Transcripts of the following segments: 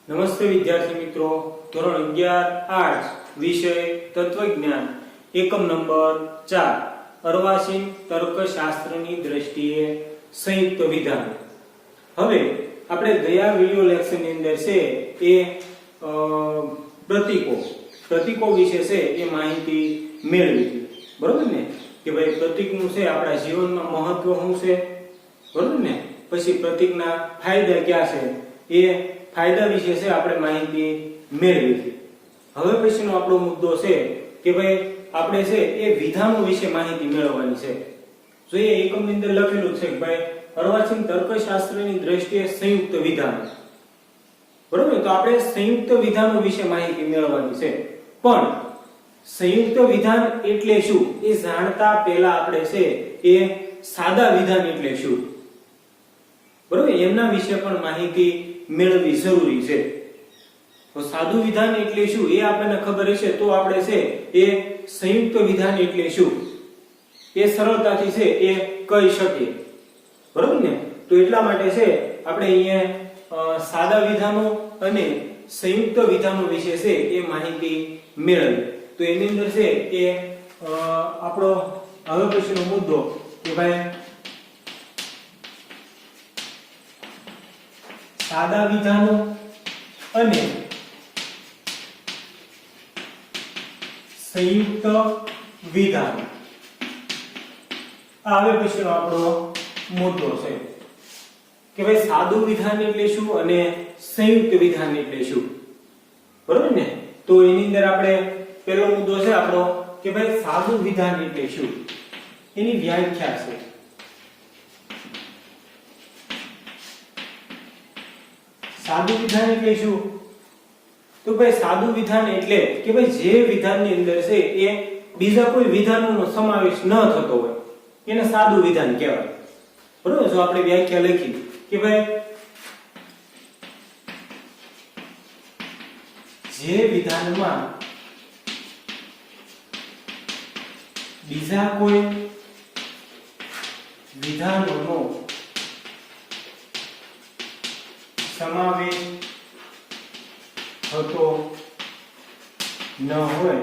નમસ્તે વિદ્યાર્થી મિત્રો, ધોરણ 11 આર્ટ્સ વિષય તત્વજ્ઞાન એકમ નંબર 4 અર્વાચીન તર્કશાસ્ત્રની દ્રષ્ટિએ સંયુક્ત વિધાન. હવે આપણે ગયા વિડિયો લેક્ચરની અંદર છે એ પ્રતીકો વિશે છે એ માહિતી મેળવી હતી, બરોબર ને? કે ભાઈ પ્રતીકનું છે આપણા જીવનમાં મહત્વ શું છે, બરોબર ને? પછી પ્રતીકના ફાયદા ક્યાં છે એ ફાયદા વિશે છે આપણે માહિતી મેળવી હતી. હવે પછીનો આપણો મુદ્દો છે કે ભાઈ આપણે છે એ વિધાનો વિશે માહિતી મેળવવાની છે. જો એ એકમની અંદર લખેલું છે કે ભાઈ અર્વાચીન તર્કશાસ્ત્રની દ્રષ્ટિએ સંયુક્ત વિધાન, બરોબર? તો આપણે સંયુક્ત વિધાનો વિશે માહિતી મેળવવાની છે. પણ સંયુક્ત વિધાન એટલે શું એ જાણતા પહેલા આપણે છે એ સાદા વિધાન એટલે શું, બરોબર, એમના વિશે પણ માહિતી મેળવવી જરૂરી છે. તો સાદું વિધાન એટલે શું એ આપણને ખબર હશે તો આપણે છે એ સંયુક્ત વિધાન એટલે શું એ સરળતાથી છે એ કહી શકીએ, બરોબર ને? તો એટલા માટે છે આપણે અહીંયા સાદા વિધાનો અને સંયુક્ત વિધાનો વિશે છે એ માહિતી મેળવી. તો એની અંદર છે એ આપણો હવે પછીનો મુદ્દો કે ભાઈ સાદા વિધાનો અને સંયુક્ત વિધાન. આ હવે પછીનો આપણો મુદ્દો છે કે ભાઈ સાદું વિધાન એટલે શું અને સંયુક્ત વિધાન એટલે શું, બરોબર ને? તો એની અંદર આપણે પહેલો મુદ્દો છે આપણો કે ભાઈ સાદું વિધાન એટલે શું, એની વ્યાખ્યા છે. સાદું વિધાન એટલે શું? તો ભાઈ સાદું વિધાન એટલે કે ભાઈ જે વિધાનની અંદર છે એ બીજા કોઈ વિધાનોનો સમાવેશ ન થતો હોય એને સાદું વિધાન કહેવાય, બરોબર? જો આપણે વ્યાખ્યા લખી કે ભાઈ જે વિધાનમાં બીજા કોઈ વિધાનોનો સમાવેશ થતો ન હોય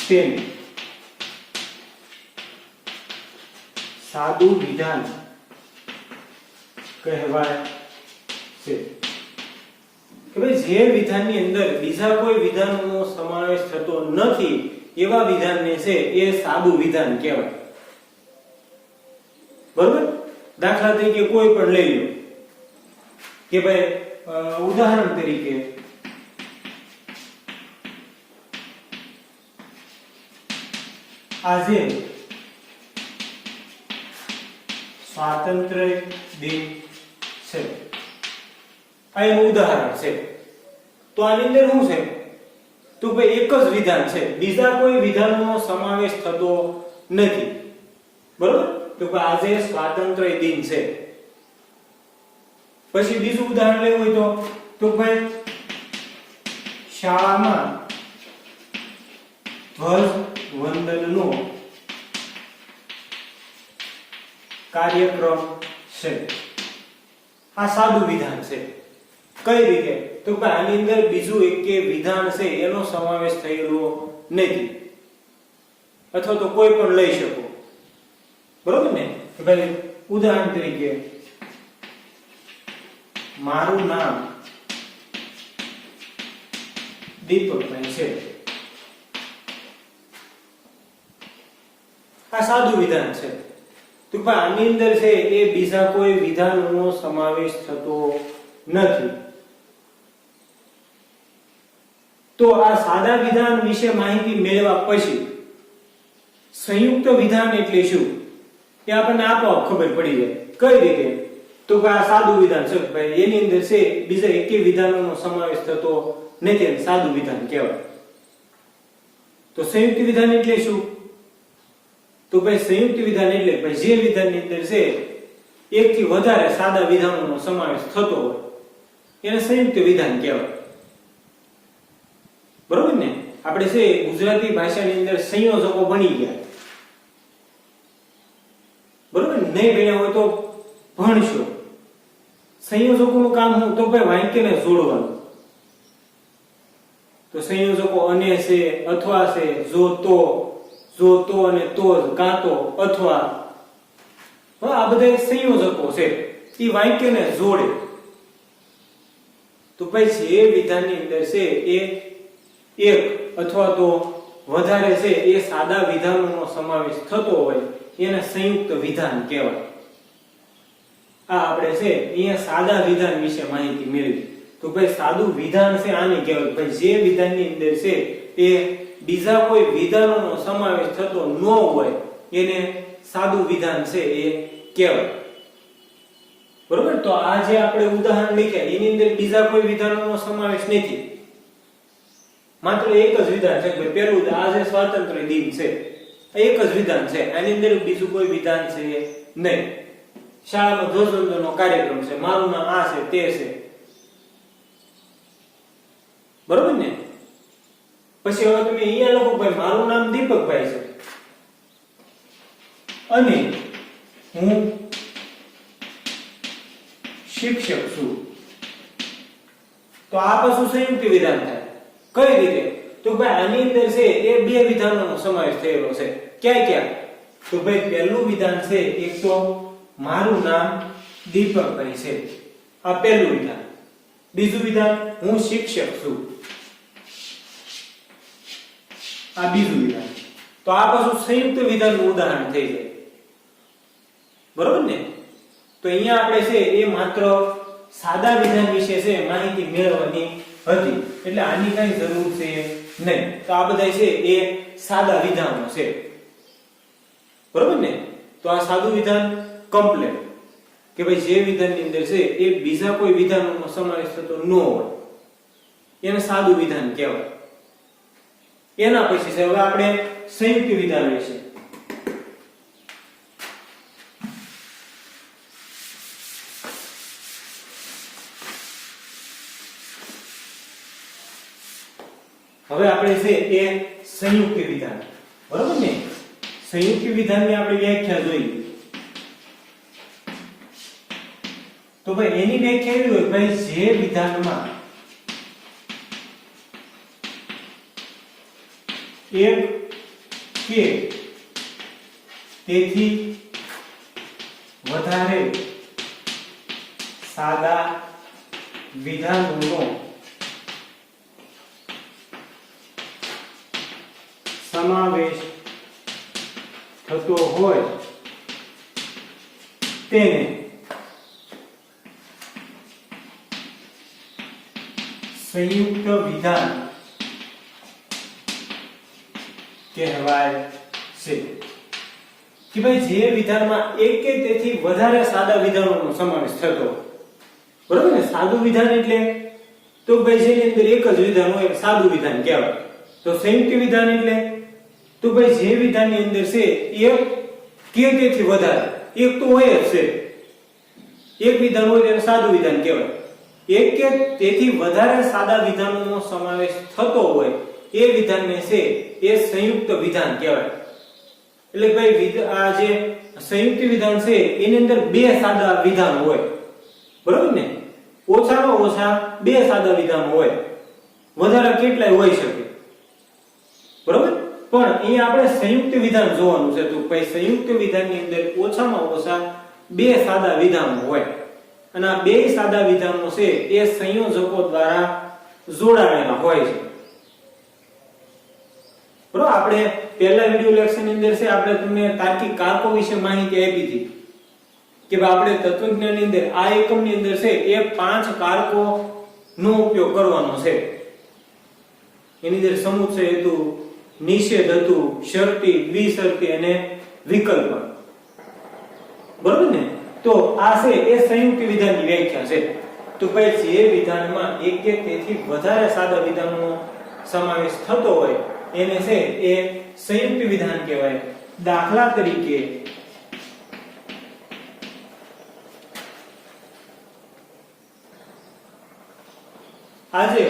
તેને સાદું વિધાન કહેવાય છે. કે ભાઈ જે વિધાનની અંદર બીજા કોઈ વિધાનોનો સમાવેશ થતો નથી એવા વિધાનને છે એ સાદું વિધાન કહેવાય, બરોબર? દાખલા તરીકે કોઈ પણ લઈ લો કે ભાઈ ઉદાહરણ તરીકે આજે સ્વાતંત્ર્ય દિન છે, આ એનું ઉદાહરણ છે. તો આની અંદર શું છે તો ભાઈ એક જ વિધાન છે, બીજા કોઈ વિધાનનો સમાવેશ થતો નથી, બરોબર? તો આજે સ્વાતંત્ર્ય દિન છે. પછી બીજું ઉદાહરણ લેવું હોય તો ભાઈ શાળામાં ધ્વજ વંદનનો કાર્યક્રમ છે. આ સાદું વિધાન છે. કઈ રીતે? તો ભાઈ આની અંદર બીજું એક વિધાન છે એનો સમાવેશ થયેલો નથી, અથવા તો કોઈ પણ લઈ શકો, બરોબર ને? કે ભાઈ ઉદાહરણ તરીકે મારું નામ દીપકભાઈ છે. આ સાદું વિધાન છે. તો ભાઈ આની અંદર છે એ બીજા કોઈ વિધાનનો સમાવેશ થતો નથી. તો આ સાદા વિધાન વિશે માહિતી મેળવ્યા પછી સંયુક્ત વિધાન એટલે શું એ આપણને આપોઆપ ખબર પડી જાય. કઈ રીતે? તો આ સાદું વિધાન છે ભાઈ એની અંદર છે બીજા એકેય વિધાનોનો સમાવેશ થતો નથી, સાદું વિધાન કહેવાય. તો સંયુક્ત વિધાન એટલે શું? તો ભાઈ સંયુક્ત વિધાન એટલે ભાઈ જે વિધાનની અંદર છે એકથી વધારે સાદા વિધાનોનો સમાવેશ થતો હોય એને સંયુક્ત વિધાન કહેવાય, બરોબર ને? આપણે છે ગુજરાતી ભાષાની અંદર સંયોજકો બની ગયા, બરોબર? નહીં ભણ્યા હોય તો ભણશો. સંયોજકોનું કામ શું? તો ભાઈ વાક્યને જોડવાનું. તો સંયોજકો અને છે, અથવા છે, જો તો અને તો જ, કાં તો, અથવા, આ બધા સંયોજકો છે, એ વાક્યને જોડે. તો ભાઈ જે વિધાનની અંદર છે એ એક અથવા તો વધારે છે એ સાદા વિધાનોનો સમાવેશ થતો હોય એને સંયુક્ત વિધાન કહેવાય. આ આપણે છે અહીંયા સાદા વિધાન વિશે માહિતી મેળવી. તો ભાઈ સાદું વિધાન છે આને કહેવાય. ભાઈ જે વિધાનની અંદર છે એ બીજા કોઈ વિધાનોનો સમાવેશ થતો ન હોય એને સાદું વિધાન છે એ કહેવાય. બરોબર? તો આ જે આપણે ઉદાહરણ લખ્યા એની અંદર બીજા કોઈ વિધાનોનો સમાવેશ નથી, માત્ર એક જ વિધાન છે. ભાઈ પહેલું આ જે સ્વાતંત્ર્ય દિન છે એક જ વિધાન છે, આની અંદર બીજું કોઈ વિધાન છે નહીં. શાળામાં ધ્વજવંદનનો કાર્યક્રમ છે, મારું નામ આ છે તે છે. બરોબર ને? પછી હવે તમે અહીંયા લખો ભાઈ મારું નામ દીપકભાઈ છે અને હું શિક્ષક છું. તો આ પાછું સંયુક્ત વિધાન થાય. કઈ રીતે? તો ભાઈ આની અંદર છે એ બે વિધાનોનો સમાવેશ થયેલો છે. ક્યાં ક્યાં? તો ભાઈ પહેલું વિધાન છે એક તો મારું નામ દીપકભાઈ છે, આ પહેલું વિધાન. બીજું વિધાન હું શિક્ષક છું, આ બીજું વિધાન. તો આ પાછું સંયુક્ત વિધાનનું ઉદાહરણ થઈ જાય. બરોબર ને? તો અહીંયા આપણે છે એ માત્ર સાદા વિધાન વિશે છે માહિતી મેળવવાની હતી, એટલે આની કઈ જરૂર છે નહીં. તો આ બધા છે એ સાદા વિધાનો છે. બરોબર ને? તો આ સાદું વિધાન કમ્પ્લીટ કે ભાઈ જે વિધાનની અંદર છે એ બીજા કોઈ વિધાનોનો સમાવેશ થતો ન હોય એને સાદું વિધાન કહેવાય. એના પછી છે હવે આપણે સંયુક્ત વિધાન વિશે. હવે આપણે છે એ સંયુક્ત વિધાન. બરોબર ને? સંયુક્ત વિધાનની આપણે વ્યાખ્યા જોઈએ. તો ભાઈ એની વ્યાખ્યા એવી હોય ભાઈ જે વિધાનમાં એક કે તેથી વધારે સાદા વિધાનોનો સમાવેશ થતો હોય તેને સંયુક્ત વિધાન કહેવાય છે. કે ભાઈ જે વિધાનમાં એક કે તેથી વધારે સાદા વિધાનોનો સમાવેશ થતો. બરોબર ને? સાદું વિધાન એટલે તો ભાઈ જેની અંદર એક જ વિધાન હોય સાદું વિધાન કહેવાય. તો સંયુક્ત વિધાન એટલે તો ભાઈ જે વિધાનની અંદર છે એક કે તેથી વધારે, એક તો હોય જ છે, એક વિધાન હોય તેને સાદું વિધાન કહેવાય. એક કે તેથી વધારે સાદા વિધાનોનો સમાવેશ થતો હોય એ વિધાનને છે એ સંયુક્ત વિધાન કહેવાય. એટલે ભાઈ આ જે સંયુક્ત વિધાન છે એની અંદર બે સાદા વિધાન હોય. બરોબર ને? ઓછામાં ઓછા બે સાદા વિધાન હોય, વધારે કેટલાય હોઈ શકે. બરોબર? પણ અહીંયા આપણે સંયુક્ત વિધાન જોવાનું છે. તો ભાઈ સંયુક્ત વિધાનની અંદર ઓછામાં ઓછા બે સાદા વિધાનો હોય અને આ બે સાદા વિધાનો છે એ સંયોજકો દ્વારા જોડાયેલા હોય છે. બરોબર? આપણે પહેલા વિડિયો લેક્ચર ની અંદર છે આપણે તમને તાર્કિક કારકો વિશે માહિતી આપી હતી કે આપણે તત્વજ્ઞાનની અંદર આ એકમની અંદર છે એ 5 કારકો નો ઉપયોગ કરવાનો છે. એની અંદર સમુચ્ચય હેતુ, નિષેધ હતું, શરતી, દ્વિશરતી અને વિકલ્પ. બરોબર ને? તો આ છે એ સંયુક્ત વિધાનની વ્યાખ્યા છે. તો ભાઈ જે વિધાનમાં એક કે તેથી વધારે સાદા વિધાનોનો સમાવેશ થતો હોય એને છે એ સંયુક્ત વિધાન કહેવાય. દાખલા તરીકે આજે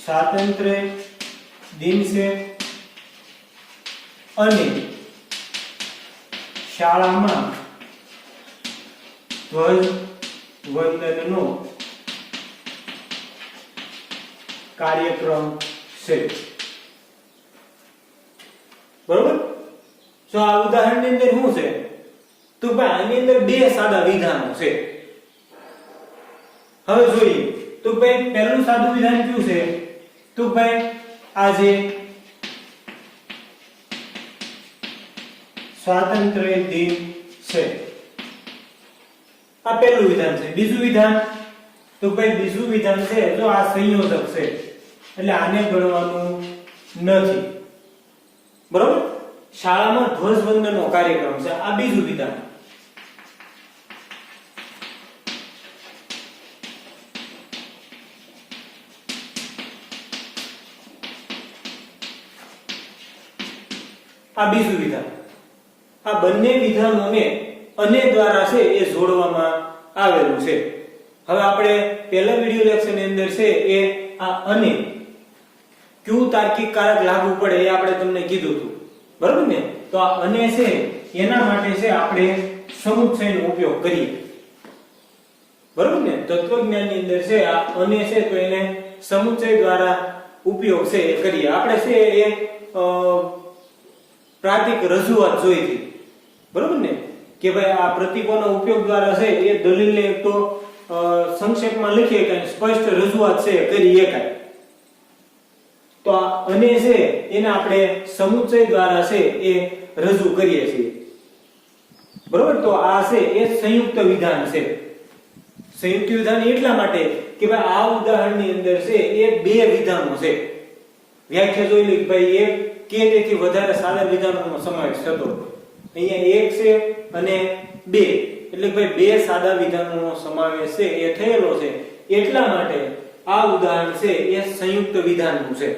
સ્વાતંત્ર્ય દિન છે અને શાળામાં ધ્વજ વંદનનો કાર્યક્રમ છે. બરોબર? તો આ ઉદાહરણની અંદર શું છે તો ભાઈ આની અંદર બે સાદા વિધાનો છે. હવે જોઈએ તો ભાઈ પહેલું સાદું વિધાન કયું છે તો ભાઈ આજે સ્વાતંત્ર્ય દિન છે. આ પહેલું વિધાન છે. બીજું વિધાન તો ભાઈ બીજું વિધાન છે જો આ સંયોજક છે એટલે આને ગણવાનું નથી. બરોબર? શાળામાં ધ્વજવંદનનો કાર્યક્રમ છે આ બીજું વિધાન. આ બીજું વિધાન. આ બંને વિધાનોને અને દ્વારા છે એ જોડવામાં આવેલું છે. હવે આપણે પહેલા વિડિયો લેક્ચરની અંદર છે એ આ અને ક્યુ તાર્કિક કારક લાગુ પડે એ આપણે તમને કીધું હતું. બરોબર ને? તો આ અને છે એના માટે છે આપણે સમુચ્ચયનો ઉપયોગ કરીએ. બરોબર ને? તત્વજ્ઞાનની અંદર છે આ અને છે તો એને સમુચ્ચય દ્વારા ઉપયોગ છે એ કરીએ. આપણે છે એ પ્રાતિક રજૂઆત જોઈ હતી. બરોબર ને? કે ભાઈ આ પ્રતીકોનો ઉપયોગ દ્વારા છે એ દલીલને એક તો સંક્ષેપમાં લખીએ કે સ્પષ્ટ રજૂઆત છે કરી શકાય. તો આ અને છે એને આપણે સમુચ્ચય દ્વારા છે એ રજૂ કરીએ છીએ. બરોબર? તો આ છે એ સંયુક્ત વિધાન છે. સંયુક્ત વિધાન એટલા માટે કે ભાઈ આ ઉદાહરણની અંદર છે એ બે વિધાનો છે. વ્યાખ્યા જોઈ લે કે ભાઈ એક કે તેથી વધારે સાદા વિધાનોનો સમાવેશ થતો. અહીંયા એક છે અને બે એટલે ભાઈ બે સાદા વિધાનોનો સમાવેશ છે એ થયેલો છે. એટલા માટે આ ઉદાહરણ છે એ સંયુક્ત વિધાનનું છે.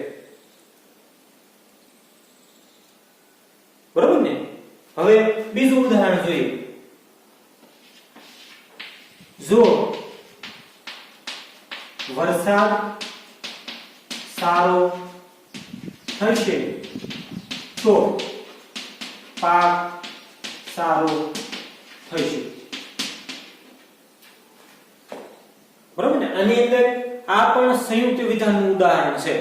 બરોબર ને? હવે બીજું ઉદાહરણ જોઈએ. જો વરસાદ સારો થશે તો પાક સારો થશે. બરોબર ને? આની અંદર આ પણ સંયુક્ત વિધાનનું ઉદાહરણ છે.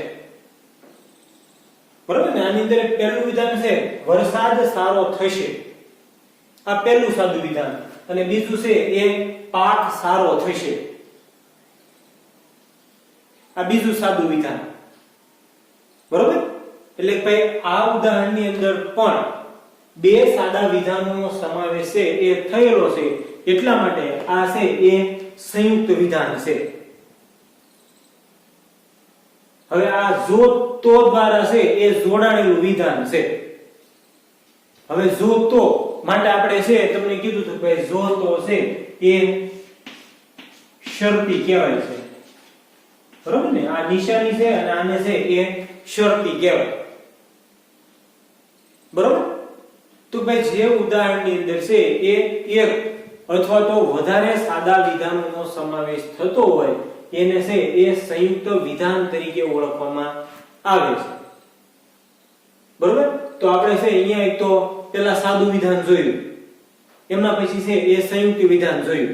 બરોબર ને? આની અંદર પહેલું વિધાન છે વરસાદ સારો થશે. આ પહેલું સાદું વિધાન અને બીજું છે એ પાક સારો થશે. આ બીજું સાદું વિધાન. બરોબર? એટલે ભાઈ આ ઉદાહરણની અંદર પણ બે સાદા વિધાનોનો સમાવેશ છે એ થયેલો છે. એટલા માટે આ છે એ સંયુક્ત વિધાન છે. હવે આ જો તો દ્વારા છે એ જોડાયેલું વિધાન છે. હવે જો તો માટે આપણે છે તમને કીધું હતું ભાઈ જો તો છે એ શરતી કહેવાય છે. બરોબર ને? આ નિશાની છે અને આને છે એ શરતી કહેવાય. બરોબર? તો ભાઈ જે ઉદાહરણની અંદર છે એ એક અથવા તો વધારે સાદા વિધાનોનો સમાવેશ થતો હોય એને છે એ સંયુક્ત વિધાન તરીકે ઓળખવામાં આવે છે. બરોબર? તો આપણે છે અહીંયા એક તો પેલા સાદું વિધાન જોયું, એમના પછી છે એ સંયુક્ત વિધાન જોયું.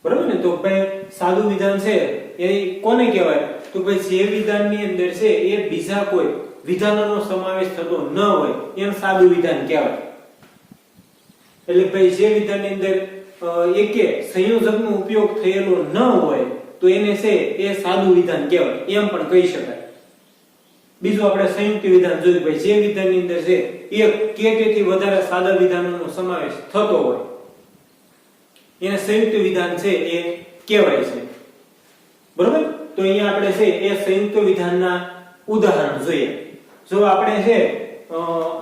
બરોબર ને? તો ભાઈ સાદું વિધાન છે એ કોને કહેવાય તો ભાઈ જે વિધાનની અંદર છે એ બીજા કોઈ વિધાનોનો સમાવેશ થતો ન હોય એને સાદું વિધાન કહેવાય. એટલે ભાઈ જે વિધાનની અંદર એકે સંયોજકનો ઉપયોગ થયેલો ન હોય તો એને છે એ સાદું વિધાન કહેવાય એમ પણ કહી શકાય. બીજું આપણે સંયુક્ત વિધાન જોયું ભાઈ જે વિધાનની અંદર છે એક કે તેથી વધારે સાદા વિધાનોનો સમાવેશ થતો હોય એને સંયુક્ત વિધાન છે એ કહેવાય છે. બરોબર? તો અહીંયા આપણે છે એ સંયુક્ત વિધાનના ઉદાહરણ જોઈએ. જો આપણે છે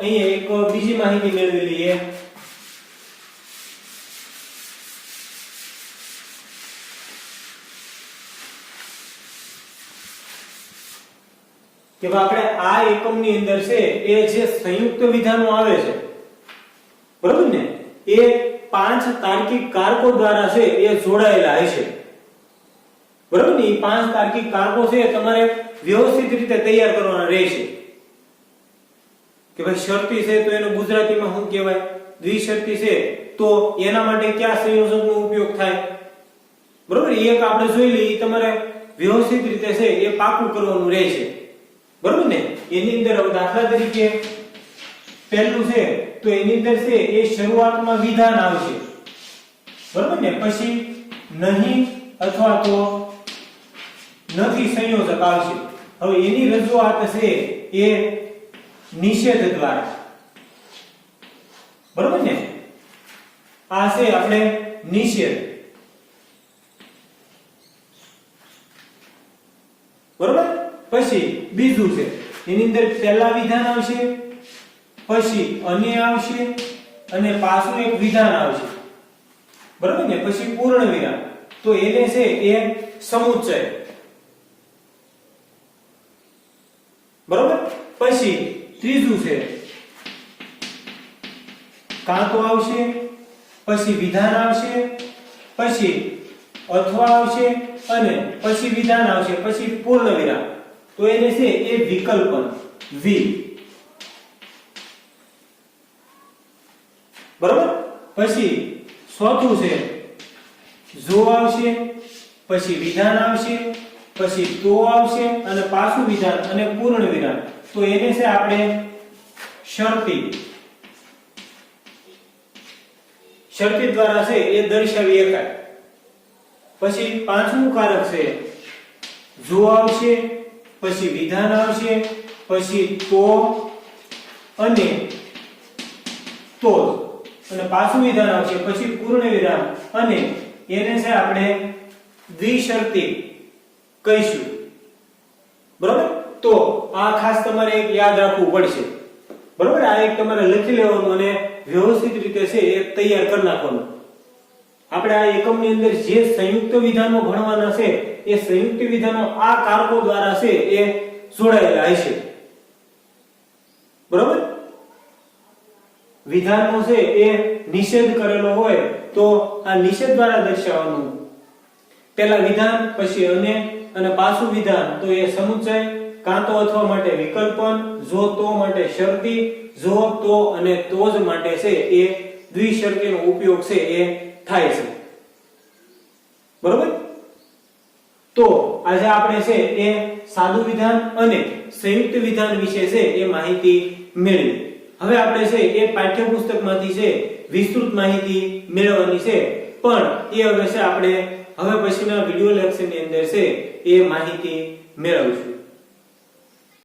અહીંયા એક બીજી માહિતી મેળવી લઈએ. કે આપણે આ એકમની અંદર છે એ જે સંયુક્ત વિધાનો આવે છે બરોબર ને એ 5 તાર્કિક કારકો દ્વારા છે એ જોડાયેલા હશે. બરોબર ને? એ 5 તાર્કિક કારકો છે તમારે વ્યવસ્થિત રીતે તૈયાર કરવાના રહેશે. કે ભાઈ શરતી છે તો એનું ગુજરાતીમાં શું કહેવાય દ્વિશરતી છે તો એના માટે કયા સંયોજકનો ઉપયોગ થાય? બરોબર, એક આપણે જોઈ લઈએ, તમારે વ્યવસ્થિત રીતે છે એ પાકું કરવાનું રહેશે. બરોબર ને? એની અંદર દાખલા તરીકે પહેલું છે તો એની અંદર છે એ શરૂઆતમાં વિધાન આવશે. બરોબર ને? પછી નહીં અથવા તો નથી સંયોજક આવશે. હવે એની રજૂઆત છે એ નિષેધ દ્વારા. બરોબર ને? આ છે આપણે નિષેધ. બરોબર? પછી બીજું છે એની અંદર પહેલા વિધાન આવશે, પછી અન્ય આવશે અને પાછું એક વિધાન આવશે. બરોબર ને? પછી પૂર્ણ વિરામ. તો એને છે એ સમુચ્ચય. બરોબર? પછી ત્રીજું છે કાં તો આવશે, પછી વિધાન આવશે, પછી અથવા આવશે અને પછી વિધાન આવશે, પછી પૂર્ણ વિરામ. તો એને છે એ વિકલ્પન વી. બરોબર? પછી ચોથું છે જો આવશે, પછી વિધાન આવશે, પછી તો આવશે અને પાછું વિધાન અને પૂર્ણ વિરામ. તો એને છે આપણે શરતી. શરતી દ્વારા છે એ દર્શાવી શકાય. પછી પાંચમું કારક છે જો આવશે, પછી વિધાન આવશે, પછી તો અને તો અને પાછું વિધાન આવશે, પછી પૂર્ણ વિરામ અને એને છે આપણે દ્વિશરતી કહીશું. બરોબર? તો આ ખાસ તમારે એક યાદ રાખવું પડશે. બરોબર? આ એક તમારે લખી લેવાનું અને વ્યવસ્થિત રીતે છે એ તૈયાર કરી નાખવાનું. આપણે આ એકમની અંદર જે સંયુક્ત વિધાનો ભણવાના છે એ સંયુક્ત વિધાનો આ કારકો દ્વારા છે એ જોડાયેલા હશે. બરોબર? વિધાનનો છે એ નિષેધ કરેલો હોય તો આ નિષેધ દ્વારા દર્શાવવાનું. પહેલા વિધાન, પછી અને પાછું વિધાન, તો એ સમુચ્ચય. કાં તો અથવા માટે વિકલ્પન, જો તો માટે શરતી, જો તો અને તો જ માટે છે એ દ્વિશરતીનો ઉપયોગ છે એ થાય છે. બરોબર? તો આજે આપણે છે એ સાદું વિધાન અને સંયુક્ત વિધાન વિશે છે એ માહિતી મેળવી. હવે આપણે છે એ પાઠ્યપુસ્તકમાંથી છે વિસ્તૃત માહિતી મેળવવાની છે, પણ એ હવે છે આપણે હવે પછીના વિડિયો લેક્ચરની અંદર છે એ માહિતી મેળવશું.